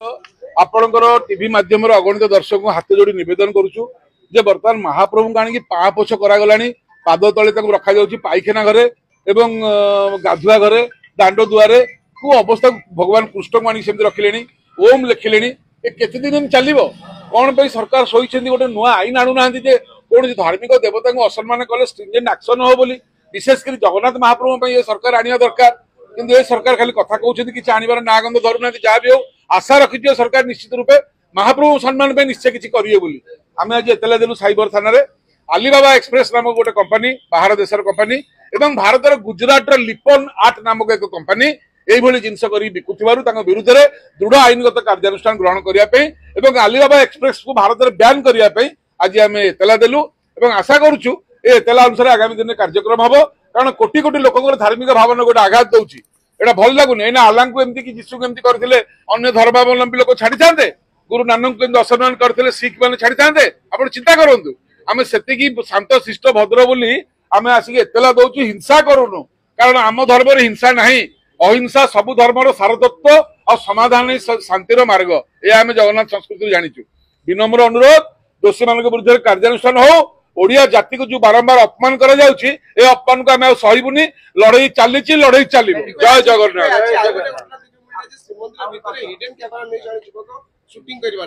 आपणकर टीवी माध्यम अगणित दर्शक को हाथ जोड़ी नवेदन करुचु जे बर्तमान महाप्रभु को आनिक पापोछ करागला पाद तले रखा जाउछि पाइखाना घरे एवं गाधुआ घरे दांड दुआरे को अवस्था भगवान कृष्ण को आनिक सेमति रखिलेनी ओम लिखिलेनी केते दिन चलिबो कौन पे सरकार सोईछन्ती गोटे नुआ आईन आणु नाहंती जे कौन धार्मिक देवता को असम्मान कले स्ट्रिंजेंट एक्शन हो बोली विशेषकर जगन्नाथ महाप्रभु पे ये सरकार आनिया दरकार किंतु ये सरकार खाली कथा कहउछन्ती कि आनिबार ना गंध धरु नाहंती जहा भी हो आशा रखी सरकार निश्चित रूपे महाप्रभु सम्मान पे निश्चय किछि करिए बोली आमे आज एतला देलु साइबर थाना रे अलीबाबा एक्सप्रेस नामक गोटे कंपनी बाहर देशर कंपनी एवं भारतर गुजरात लिपन आर्ट नामक एक कंपनी एभली जिनस करी बिकुथिबारु तांको विरुद्ध रे दृढ़ आईनगत कार्यानुष्ठान ग्रहण करिया पे एवं अलीबाबा एक्सप्रेस को भारत रे बैन करिया पे आज आमे एतला देलु एवं आशा करूछु ए एतला अनुसार आगामी दिन कार्यक्रम हबो कारण कोटी कोटी लोकंकर धार्मिक भावना गोटे आघात दउछि एटा भल लागुनी एना आलां को एमती कि जीसु को एमती करथिले अन्य धर्मावलंबी लोक छाड़ी थांते गुरु नानक को असम्मान करथिले सिख माने छाड़ी थांते आपण चिंता करंतु आमे सेति की शांत शिष्ट भद्र बोली आमे आसी एतला दउछु हिंसा करूनु कारण आम धर्म रे हिंसा नाही अहिंसा सबु धर्मर सारतत्व और समाधान शांतिर मार्ग ये आम जगन्नाथ संस्कृति जानिचु विनम्र अनुरोध दोषी मान विरुद्ध कार्यानुष्ठान हो ओडिया जाति को जो बारंबार अपमान करा जाउछि ए अपमान को आमे सहिबुनी लड़ाई चलीछि लड़ाई चलिबो जय जगन्नाथ शूटिंग करबा